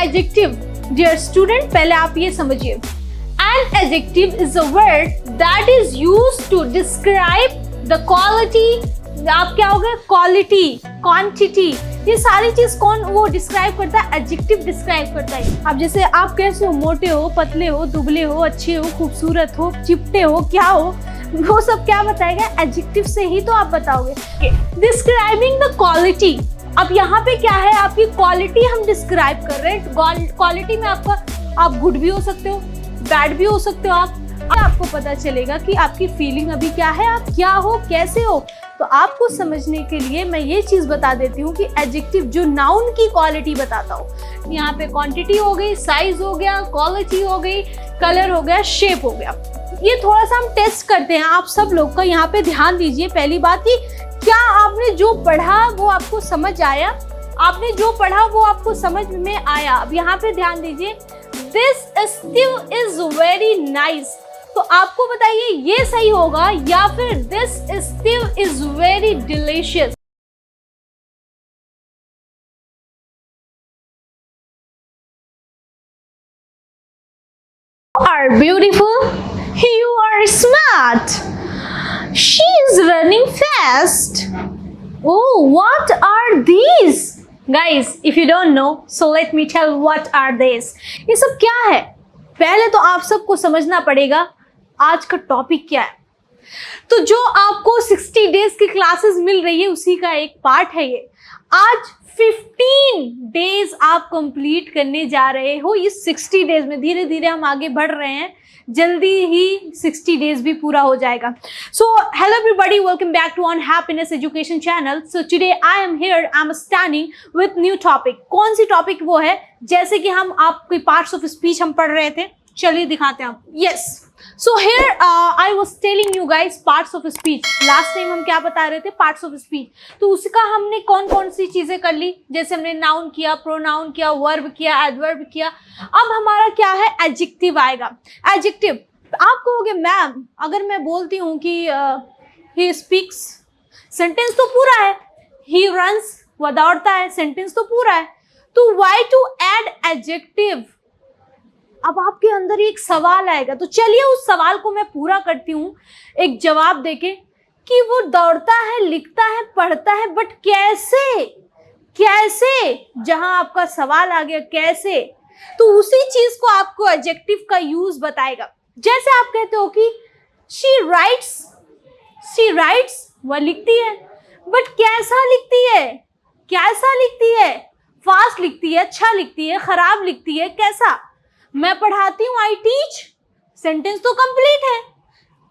Adjective dear student, पहले आप ये समझिए, an adjective is a word that is used to describe the quality. आप क्या हो गए, क्वालिटी, क्वांटिटी, ये सारी चीज कौन वो डिस्क्राइब करता है, एडजेक्टिव डिस्क्राइब करता है। अब जैसे आप कैसे हो, मोटे हो, पतले हो, दुबले हो, अच्छे हो, खूबसूरत हो, चिपटे हो, क्या हो, वो सब क्या बताएगा, एडजेक्टिव से ही तो आप बताओगे। डिस्क्राइबिंग द क्वालिटी, अब यहाँ पे क्या है, आपकी क्वालिटी हम डिस्क्राइब कर रहे हैं। क्वालिटी में आप गुड भी हो सकते हो, बैड भी हो सकते हो। आपको पता चलेगा कि आपकी फीलिंग अभी क्या है, आप क्या हो, कैसे हो। तो आपको समझने के लिए मैं ये चीज बता देती हूँ कि एडजेक्टिव जो नाउन की क्वालिटी बताता हो, यहाँ पे क्वांटिटी हो गई, साइज हो गया, क्वालिटी हो गई, कलर हो गया, शेप हो गया। ये थोड़ा सा हम टेस्ट करते हैं, आप सब लोग का यहाँ पे ध्यान दीजिए। पहली बात कि क्या आपने जो पढ़ा वो आपको समझ आया, आपने जो पढ़ा वो आपको समझ में आया। अब यहाँ पे ध्यान दीजिए, this Steve is very nice, तो आपको बताइए ये सही होगा या फिर this Steve is very delicious. You are beautiful, you are smart, she is running fast. Oh, what are these? Guys, if you don't know, so let me tell what are these. ये सब क्या है? पहले तो आप सबको समझना पड़ेगा आज का टॉपिक क्या है। तो जो आपको 60 डेज की क्लासेस मिल रही है उसी का एक पार्ट है ये। आज 15 डेज आप कंप्लीट करने जा रहे हो इस 60 डेज में। धीरे धीरे हम आगे बढ़ रहे हैं, जल्दी ही 60 डेज भी पूरा हो जाएगा। So hello everybody, welcome back to on happiness education channel. So today I am here, I am standing with new topic. कौन सी टॉपिक वो है, जैसे कि हम आपके पार्ट्स ऑफ स्पीच हम पढ़ रहे थे, चलिए दिखाते हैं आपको। Yes, so here I was telling you guys parts of speech. Last time हम क्या बता रहे थे, पार्ट्स ऑफ स्पीच। तो उसका हमने कौन कौन सी चीजें कर ली, जैसे हमने नाउन किया, प्रोनाउन किया, वर्ब किया, एडवर्ब किया। अब हमारा क्या है, एडजेक्टिव आएगा। एडजेक्टिव आप कहोगे मैम, अगर मैं बोलती हूँ कि ही स्पीक्स, सेंटेंस तो पूरा है। ही रन्स, वह दौड़ता है, सेंटेंस तो पूरा है। तो व्हाई टू ऐड एडजेक्टिव। अब आपके अंदर एक सवाल आएगा, तो चलिए उस सवाल को मैं पूरा करती हूँ एक जवाब देके कि वो दौड़ता है, लिखता है, पढ़ता है, बट कैसे, कैसे, जहां आपका सवाल आ गया कैसे, तो उसी चीज को आपको एडजेक्टिव का यूज बताएगा। जैसे आप कहते हो कि शी राइट्स, वह लिखती है, बट कैसा लिखती है, कैसा लिखती है, फास्ट लिखती है, अच्छा लिखती है, खराब लिखती है, कैसा। मैं पढ़ाती हूँ, आई टीच, सेंटेंस तो कंप्लीट है।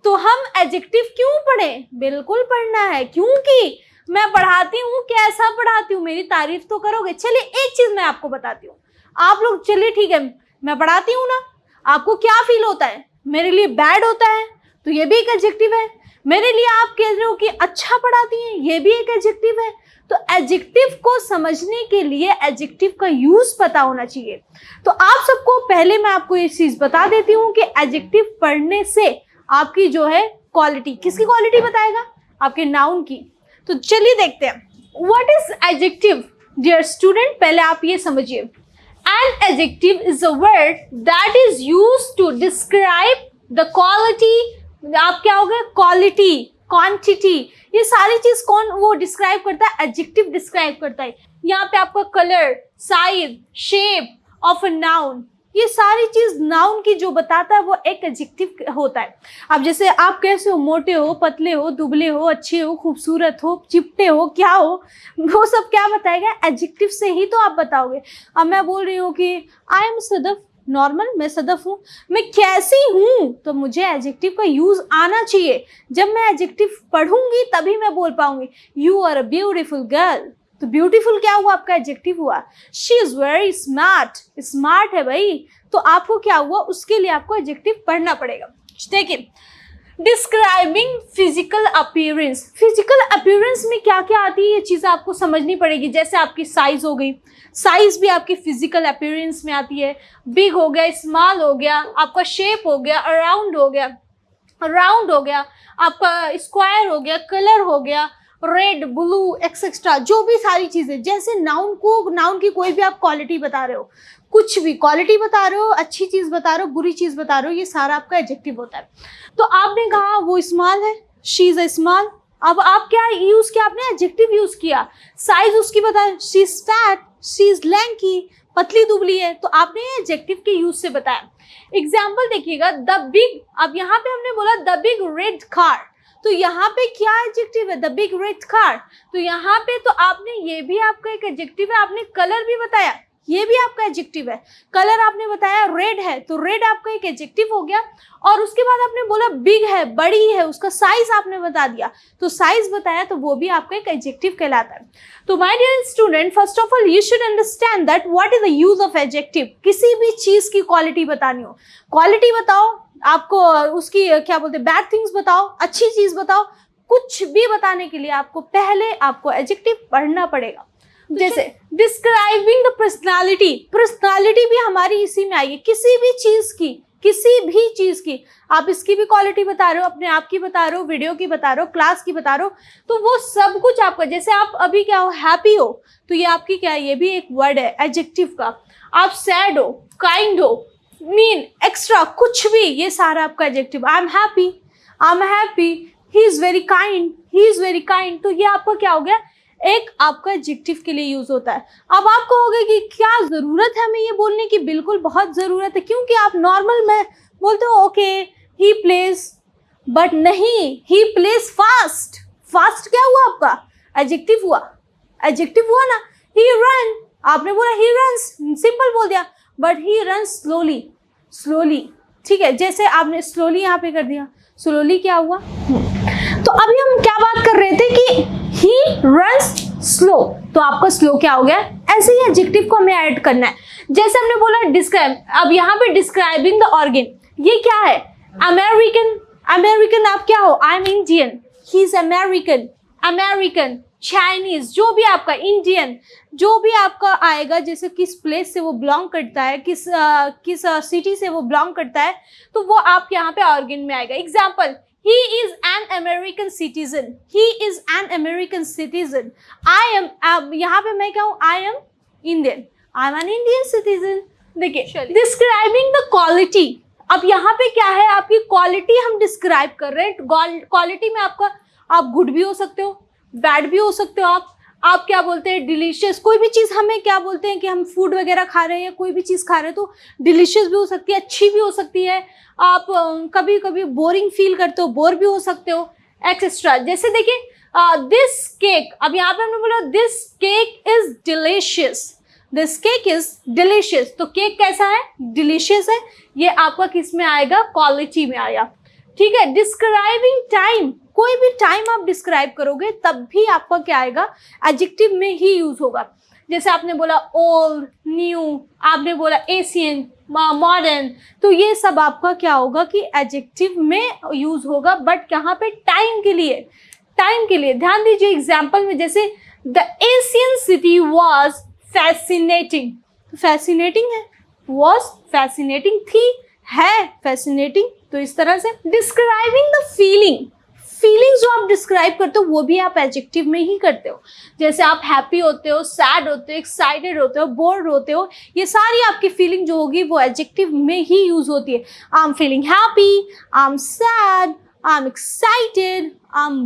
तो हम एडजेक्टिव क्यों पढ़े, बिल्कुल पढ़ना है, क्योंकि मैं पढ़ाती हूँ, कैसा पढ़ाती हूँ, मेरी तारीफ तो करोगे। चलिए एक चीज मैं आपको बताती हूँ, आप लोग चलिए ठीक है, मैं पढ़ाती हूँ ना, आपको क्या फील होता है, मेरे लिए बैड होता है, तो ये भी एक एडजेक्टिव है। मेरे लिए आप कह रहे हो कि अच्छा पढ़ाती हैं, ये भी एक एडजेक्टिव है। तो एडजेक्टिव को समझने के लिए एडजेक्टिव का यूज पता होना चाहिए। तो आप सबको पहले मैं आपको ये चीज बता देती हूँ कि एडजेक्टिव पढ़ने से आपकी जो है क्वालिटी, किसकी क्वालिटी बताएगा, आपके नाउन की। तो चलिए देखते हैं, what is adjective dear student, पहले आप ये समझिए, an adjective is a word that is used to describe the quality. आप क्या हो गए, क्वालिटी, क्वांटिटी, ये सारी चीज कौन वो डिस्क्राइब करता है, एडजेक्टिव डिस्क्राइब करता है। यहाँ पे आपका colour, size, shape of a noun, ये सारी चीज नाउन की जो बताता है वो एक एडजेक्टिव होता है। अब जैसे आप कैसे हो, मोटे हो, पतले हो, दुबले हो, अच्छे हो, खूबसूरत हो, चिपटे हो, क्या हो, वो सब क्या बताएगा, एडजेक्टिव से ही तो आप बताओगे। अब मैं बोल रही हूँ कि आई एम सदफ, नॉर्मल, मैं सदफ हूँ, मैं कैसी हूँ, तो मुझे एडजेक्टिव का यूज आना चाहिए। जब मैं एडजेक्टिव पढ़ूंगी तभी मैं बोल पाऊंगी you are a beautiful girl. तो ब्यूटीफुल क्या हुआ, आपका एडजेक्टिव हुआ। She is very smart, smart है भाई, तो आपको क्या हुआ, उसके लिए आपको एडजेक्टिव पढ़ना पड़ेगा। देखिए, describing physical appearance, physical appearance में क्या क्या आती है ये चीज़ आपको समझनी पड़ेगी। जैसे आपकी साइज हो गई, साइज भी आपकी फिजिकल अपीयरेंस में आती है। बिग हो गया, स्मॉल हो गया, आपका शेप हो गया, राउंड हो गया, आपका स्क्वायर हो गया, कलर हो गया, रेड, ब्लू, एक्सेट्रा, जो भी सारी चीजें, जैसे नाउन की कोई भी आप क्वालिटी बता रहे हो, कुछ भी क्वालिटी बता रहे हो, अच्छी चीज बता रहे हो, बुरी चीज बता रहे हो, ये सारा आपका एडजेक्टिव होता है। तो आपने कहा वो स्मॉल है, शी इज अ स्मॉल, अब आप क्या यूज किया, आपने एडजेक्टिव यूज किया, साइज उसकी बताया, she is fat, she is lanky, पतली दुबली है, तो आपने एडजेक्टिव के यूज से बताया। एग्जाम्पल देखिएगा, द बिग, अब यहाँ पे हमने बोला द बिग रेड कार, तो यहाँ पे क्या एडजेक्टिव है, द बिग रेड कार, तो यहाँ पे तो आपने ये भी आपका एक एडजेक्टिव है, आपने कलर भी बताया, ये भी आपका एडजेक्टिव है, कलर आपने बताया रेड है, तो रेड आपका एक एडजेक्टिव हो गया। और उसके बाद आपने बोला बिग है, बड़ी है, उसका साइज आपने बता दिया, तो साइज बताया, तो वो भी आपका एक एडजेक्टिव कहलाता है। तो my dear student, first of all you should understand that what is the use of adjective. किसी भी चीज की क्वालिटी बतानी हो, क्वालिटी बताओ, आपको उसकी क्या बोलते हैं, बैड थिंग्स बताओ, अच्छी चीज बताओ, कुछ भी बताने के लिए आपको पहले आपको एडजेक्टिव पढ़ना पड़ेगा। जैसे डिस्क्राइबिंग द पर्सनालिटी, पर्सनालिटी भी हमारी इसी में आएगी, किसी भी चीज की आप इसकी भी क्वालिटी बता रहे हो, अपने आप की बता रहे हो, वीडियो की बता रहे हो, क्लास की बता रहे हो, तो वो सब कुछ आपका, जैसे आप अभी क्या हो, हैप्पी हो, तो ये आपकी क्या है, ये भी एक वर्ड है एडजेक्टिव का। आप सैड हो, काइंड हो, मीन, एक्स्ट्रा, कुछ भी, ये सारा आपका adjective. I am happy, he is very kind, तो ये आपका क्या हो गया, एक आपका एडजेक्टिव के लिए यूज होता है। अब आप कहोगे कि क्या जरूरत है हमें ये बोलने की, बिल्कुल बहुत जरूरत है, क्योंकि आप नॉर्मल में बोलते हो ओके ही प्लेज, बट नहीं, ही प्लेज फास्ट, फास्ट क्या हुआ आपका, एडजेक्टिव हुआ ना। ही रन, आपने बोला ही रन्स, सिंपल बोल दिया, बट ही रन्स स्लोली, ठीक है, जैसे आपने स्लोली यहाँ पे कर दिया, स्लोली क्या हुआ। तो अभी हम क्या बात कर रहे थे कि ही रन्स स्लो, तो आपका स्लो क्या हो गया, ऐसे ही एडजेक्टिव को हमें ऐड करना है। जैसे हमने बोला डिस्क्राइब, अब यहाँ पे डिस्क्राइबिंग द ऑर्गन, ये क्या है, अमेरिकन आप क्या हो, I M Indian, he is American, Chinese, जो भी आपका, इंडियन, जो भी आपका आएगा, जैसे किस प्लेस से वो बिलोंग करता है, किस सिटी से वो बिलोंग करता है, तो वो आप यहाँ पे ऑर्गन में आएगा। Example, he is an American citizen, I am, अब यहाँ पे मैं क्या हूँ, I am an Indian citizen। देखिए डिस्क्राइबिंग द क्वालिटी, अब यहाँ पे क्या है, आपकी क्वालिटी हम डिस्क्राइब कर रहे हैं। क्वालिटी में आपका, आप गुड भी हो सकते हो, बैड भी हो सकते हो, आप क्या बोलते हैं, डिलीशियस, कोई भी चीज़ हमें क्या बोलते हैं कि हम फूड वगैरह खा रहे हैं या कोई भी चीज़ खा रहे हैं, तो डिलीशियस भी हो सकती है, अच्छी भी हो सकती है, आप कभी कभी बोरिंग फील करते हो, बोर भी हो सकते हो, एक्सेट्रा। जैसे देखिए दिस केक, अब यहाँ पे हमने बोला दिस केक इज डिलीशियस, तो केक कैसा है, डिलीशियस है, ये आपका किस में आएगा, क्वालिटी में आया, ठीक है। डिस्क्राइबिंग टाइम, कोई भी टाइम आप डिस्क्राइब करोगे तब भी आपका क्या आएगा, एडजेक्टिव में ही यूज होगा। जैसे आपने बोला ओल्ड, न्यू, आपने बोला एशियन, मॉडर्न, तो ये सब आपका क्या होगा कि एडजेक्टिव में यूज होगा, बट कहाँ पे, टाइम के लिए। ध्यान दीजिए एग्जाम्पल में, जैसे the Asian city was fascinating, fascinating है, वॉज फैसिनेटिंग थी, है फैसिनेटिंग, तो इस तरह से। डिस्क्राइबिंग द फीलिंग्स जो आप डिस्क्राइब करते हो वो भी आप एडजेक्टिव में ही करते हो। जैसे आप हैप्पी होते हो, सैड होते हो, एक्साइटेड होते हो, बोर्ड होते हो, ये सारी आपकी फीलिंग जो होगी वो एडजेक्टिव में ही यूज होती है। I am feeling happy, I am sad, I am excited, I am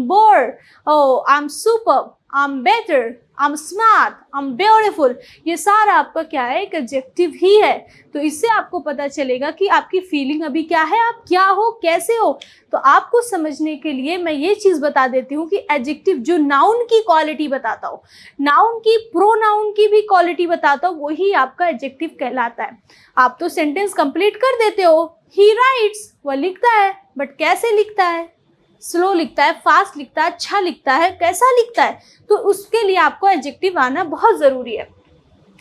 board, oh I am superb, I am better, I am smart, I am beautiful, ये सारा आपका क्या है, एक एडजेक्टिव ही है। तो इससे आपको पता चलेगा कि आपकी फीलिंग अभी क्या है, आप क्या हो, कैसे हो। तो आपको समझने के लिए मैं ये चीज़ बता देती हूँ कि एडजेक्टिव जो नाउन की क्वालिटी बताता हो, नाउन की, प्रोनाउन की भी क्वालिटी बताता हो, वही आपका एडजेक्टिव कहलाता है। आप तो सेंटेंस कंप्लीट कर देते हो, ही राइट्स, वह लिखता है, बट कैसे लिखता है, स्लो लिखता है, फास्ट लिखता है, अच्छा लिखता है, कैसा लिखता है, तो उसके लिए आपको एडजेक्टिव आना बहुत ज़रूरी है।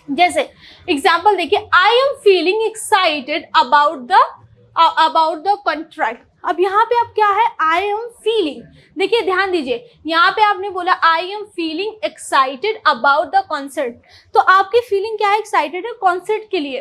जैसे एग्जाम्पल देखिए, I am feeling excited about the contract. अब यहाँ पे आप क्या है, आई एम फीलिंग, देखिए ध्यान दीजिए, यहाँ पे आपने बोला I am feeling excited about the concert, तो आपकी फीलिंग क्या है, एक्साइटेड है कॉन्सर्ट के लिए,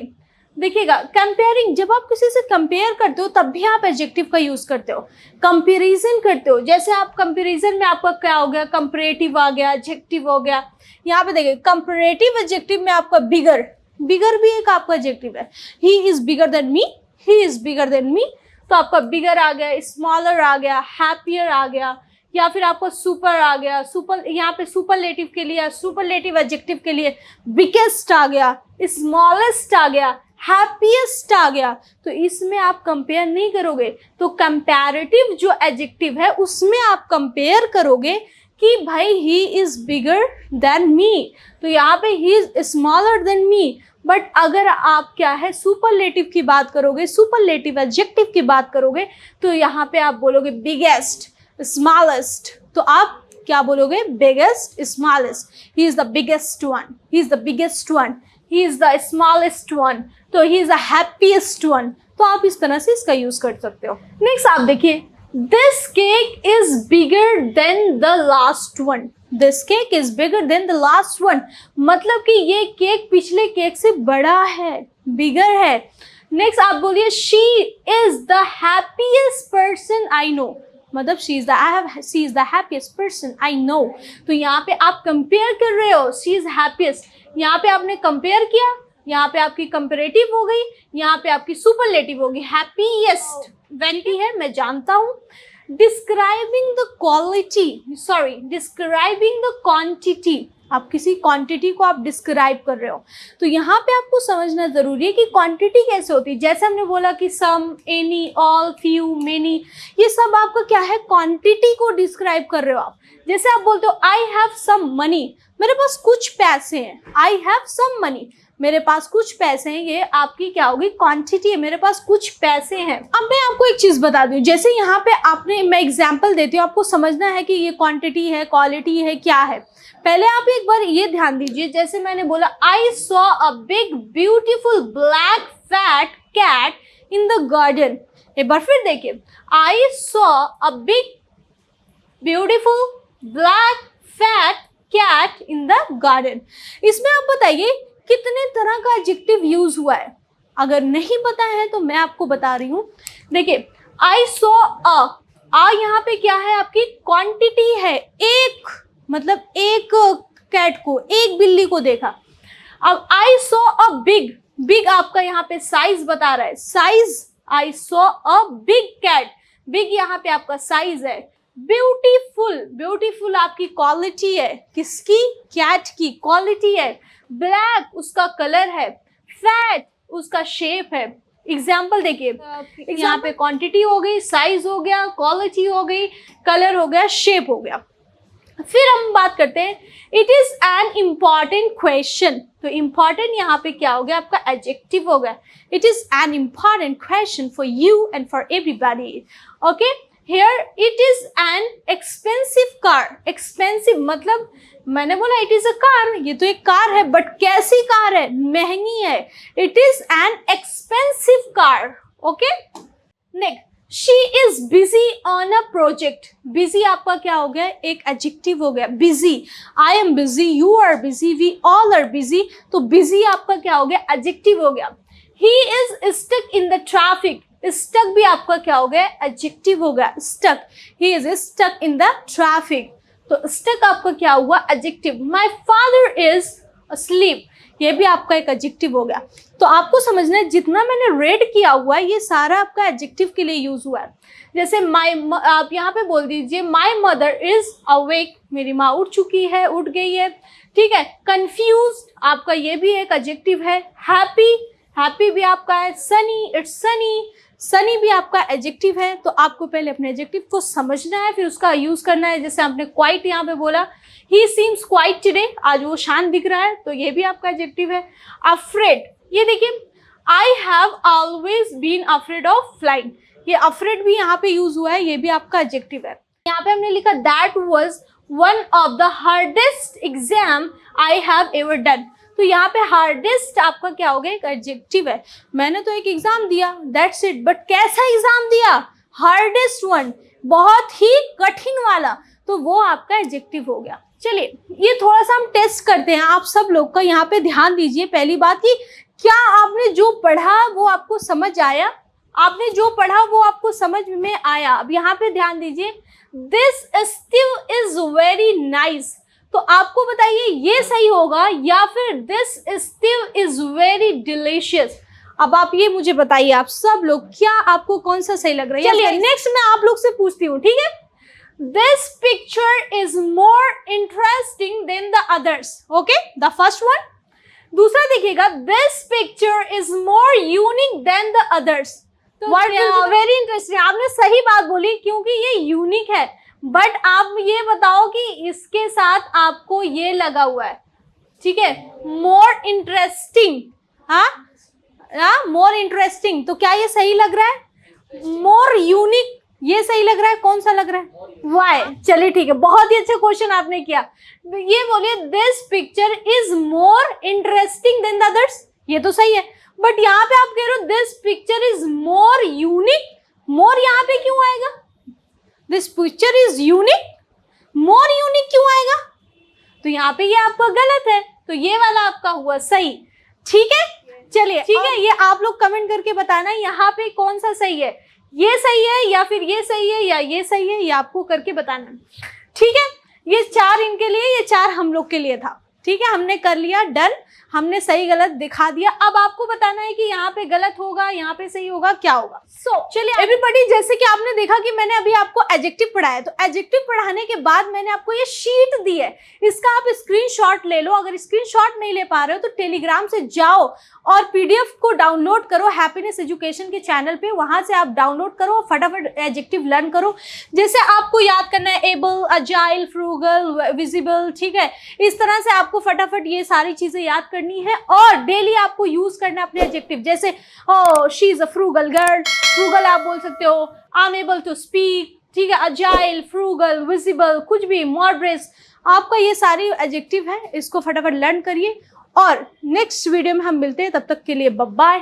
देखिएगा, कंपेयरिंग, जब आप किसी से कंपेयर करते हो तब भी आप एडजेक्टिव का यूज करते हो, कंपैरिजन करते हो। जैसे आप कंपैरिजन में आपका क्या हो गया, कंपैरेटिव आ गया, एडजेक्टिव हो गया। यहाँ पे देखिए कंपैरेटिव एडजेक्टिव में आपका बिगर, बिगर भी एक आपका एडजेक्टिव है। He is bigger than me, he is bigger than me, तो आपका बिगर आ गया, स्मॉलर आ गया, हैप्पियर आ गया, या फिर आपको सुपर आ गया, सुपर, यहाँ पे सुपरलेटिव के लिए, सुपरलेटिव एडजेक्टिव के लिए बिगेस्ट आ गया, स्मॉलेस्ट आ गया, हैप्पीएस्ट आ गया। तो इसमें आप कंपेयर नहीं करोगे, तो कंपैरेटिव जो एडजेक्टिव है उसमें आप कंपेयर करोगे कि भाई he is bigger than me, तो यहाँ पे he is smaller than me. But अगर आप क्या है सुपरलेटिव की बात करोगे, सुपरलेटिव एडजेक्टिव की बात करोगे, तो यहाँ पे आप बोलोगे बिगेस्ट, स्मॉलेस्ट, तो आप क्या बोलोगे, biggest, smallest. He is the biggest one, he is the biggest one, he is the smallest one, तो he is the happiest one. तो आप इस तरह से इसका यूज कर सकते हो। नेक्स्ट आप देखिए, this cake is bigger than the last one, this cake is bigger than the last one, मतलब कि ये केक पिछले केक से बड़ा है, बिगर है। नेक्स्ट आप बोलिए, she is the happiest person I know, मतलब she is the happiest person I know. तो यहाँ पे आप कंपेयर कर रहे हो, शी इज हैप्पीएस्ट, यहाँ पे आपने कंपेयर किया, यहाँ पे आपकी कंपेरेटिव हो गई, यहाँ पे आपकी सुपरलेटिव होगी, हैप्पीएस्ट वेंटी है, मैं जानता हूँ। Describing the quality, sorry describing the quantity, आप किसी क्वांटिटी को आप डिस्क्राइब कर रहे हो, तो यहाँ पे आपको समझना जरूरी है कि क्वांटिटी कैसे होती है। जैसे हमने बोला कि सम, एनी, ऑल, फ्यू, मेनी, ये सब आपका क्या है, क्वांटिटी को डिस्क्राइब कर रहे हो आप। जैसे आप बोलते हो आई हैव सम मनी, मेरे पास कुछ पैसे हैं, आई हैव सम मनी, मेरे पास कुछ पैसे हैं, ये आपकी क्या होगी, क्वांटिटी है, मेरे पास कुछ पैसे हैं। अब मैं आपको एक चीज बता दूं, जैसे यहाँ पे आपने, मैं एग्जांपल देती हूँ, आपको समझना है कि ये क्वांटिटी है, क्वालिटी है, क्या है। पहले आप एक बार ये ध्यान दीजिए, जैसे मैंने बोला I saw a big beautiful black fat cat in the garden, एक बार फिर देखिए, I saw a big beautiful black fat cat in the garden. इसमें आप बताइए कितने तरह का एडजेक्टिव यूज हुआ है। अगर नहीं पता है तो मैं आपको बता रही हूँ। देखिए आई सॉ अ यहाँ पे क्या है, आपकी क्वांटिटी है, एक, मतलब एक कैट को, एक बिल्ली को देखा। अब I saw a big, big आपका यहाँ पे साइज बता रहा है, size, I saw a big cat, big यहाँ पे आपका साइज है। ब्यूटीफुल, ब्यूटीफुल आपकी क्वालिटी है, किसकी, कैट की क्वालिटी है। ब्लैक उसका कलर है, फैट उसका शेप है। एग्जाम्पल देखिए, यहाँ पे क्वांटिटी हो गई, साइज हो गया, क्वालिटी हो गई, कलर हो गया, शेप हो गया। फिर हम बात करते हैं, it is an important question, तो इम्पॉर्टेंट यहाँ पे क्या हो गया, आपका एडजेक्टिव हो गया। It is an important question for you and for everybody. Okay, here it is an expensive car, expensive मतलब मैंने बोला इट इज अ कार, ये तो एक कार है, बट कैसी कार है, महंगी है। It is an expensive car. Okay, next, she is busy on a project, busy आपका क्या हो गया, एक एडजेक्टिव हो गया, busy, I am busy, you are busy, we all are busy, तो बिजी आपका क्या हो गया, एडजेक्टिव हो गया। He is stuck in the traffic, stuck भी आपका क्या हो गया, एडजेक्टिव हो गया, stuck, he is stuck in the traffic, तो स्टक आपका क्या हुआ, adjective. My father is asleep, ये भी आपका एक एडजेक्टिव हो गया। तो आपको समझना है जितना मैंने रेड किया हुआ है ये सारा आपका एडजेक्टिव के लिए यूज हुआ है। जैसे माय, आप यहाँ पे बोल दीजिए माय मदर इज अवेक, मेरी माँ उठ चुकी है, उठ गई है, ठीक है। कंफ्यूज्ड आपका ये भी एक एडजेक्टिव है। हैप्पी, हैप्पी भी आपका है। सनी, इट्स सनी, सनी भी आपका एडजेक्टिव है। तो आपको पहले अपने एडजेक्टिव को समझना है, फिर उसका यूज करना है। जैसे आपने क्वाइट यहाँ पे बोला, ही सीम्स क्वाइट टुडे, आज वो शांत दिख रहा है, तो ये भी आपका एडजेक्टिव है। अफ्रेड, ये देखिए, I have always been afraid of flying, ये अफ्रेड भी यहाँ पे यूज हुआ है, ये भी आपका एडजेक्टिव है। यहाँ पे हमने लिखा that was one of the hardest exam I have ever done, तो यहाँ पे हार्डेस्ट आपका क्या हो गया, एक एडजेक्टिव है। मैंने तो एक एग्जाम दिया, दैट्स इट, बट कैसा एग्जाम दिया, हार्डेस्ट वन, बहुत ही कठिन वाला, तो वो आपका एडजेक्टिव हो गया। चलिए ये थोड़ा सा हम टेस्ट करते हैं, आप सब लोग का यहाँ पे ध्यान दीजिए। पहली बात कि क्या आपने जो पढ़ा वो आपको समझ आया? आपने जो पढ़ा वो आपको समझ में आया? अब यहाँ पे ध्यान दीजिए, this Steve is very nice, तो आपको बताइए ये सही होगा या फिर this Steve is very delicious? अब आप ये मुझे बताइए, आप सब लोग, क्या आपको कौन सा सही लग रहा है? चलिए नेक्स्ट मैं आप लोग से पूछती हूँ, ठीक है? This picture is more interesting than the others, okay, the first one. दूसरा देखिएगा, this picture is more unique than the others. Very interesting, आपने सही बात बोली क्योंकि ये यूनिक है, बट आप ये बताओ कि इसके साथ आपको ये लगा हुआ है, ठीक है, मोर इंटरेस्टिंग, हाँ, मोर इंटरेस्टिंग, तो क्या ये सही लग रहा है? मोर यूनिक ये सही लग रहा है? कौन सा लग रहा है? वाई? चलिए ठीक है, बहुत ही अच्छा क्वेश्चन आपने किया। ये बोलिए, this picture is more interesting than the others, ये तो सही है, बट यहाँ पे आप कह रहे हो this picture is more unique, more यहाँ पे क्यों आएगा? This picture is unique, more unique क्यों आएगा? तो यहाँ पे ये आपका गलत है, तो ये वाला आपका हुआ सही, ठीक है? चलिए ठीक है, ये आप लोग कमेंट करके बताना यहाँ पे कौन सा सही है, ये सही है या फिर ये सही है या ये सही है, ये आपको करके बताना, ठीक है? ये 4 इनके लिए, ये 4 हम लोग के लिए था, ठीक है? हमने कर लिया, डन, हमने सही गलत दिखा दिया। अब आपको बताना है कि यहाँ पे गलत होगा, यहाँ पे सही होगा, क्या होगा। चलिए एवरीबॉडी, जैसे कि आपने देखा कि मैंने अभी आपको एडजेक्टिव पढ़ाया, तो एडजेक्टिव पढ़ाने के बाद मैंने आपको ये शीट दी है, इसका आप स्क्रीनशॉट ले लो। अगर स्क्रीनशॉट नहीं ले पा रहे हो तो टेलीग्राम से जाओ और पीडीएफ को डाउनलोड करो, हैप्पीनेस एजुकेशन के चैनल पे, वहां से आप डाउनलोड करो, फटाफट एडजेक्टिव लर्न करो। जैसे आपको याद करना है एबल, अजाइल, फ्रूगल, विजिबल, ठीक है, इस तरह से आपको फटाफट ये सारी चीजें याद करनी है और डेली आपको यूज करना है अपने एडजेक्टिव। जैसे she is a frugal girl, frugal आप बोल सकते हो, I am able to speak, ठीक है, अजाइल, फ्रूगल, विजिबल, कुछ भी, मॉडरेट, आपका ये सारी एडजेक्टिव है, इसको फटाफट लर्न करिए और नेक्स्ट वीडियो में हम मिलते हैं, तब तक के लिए बाय बाय।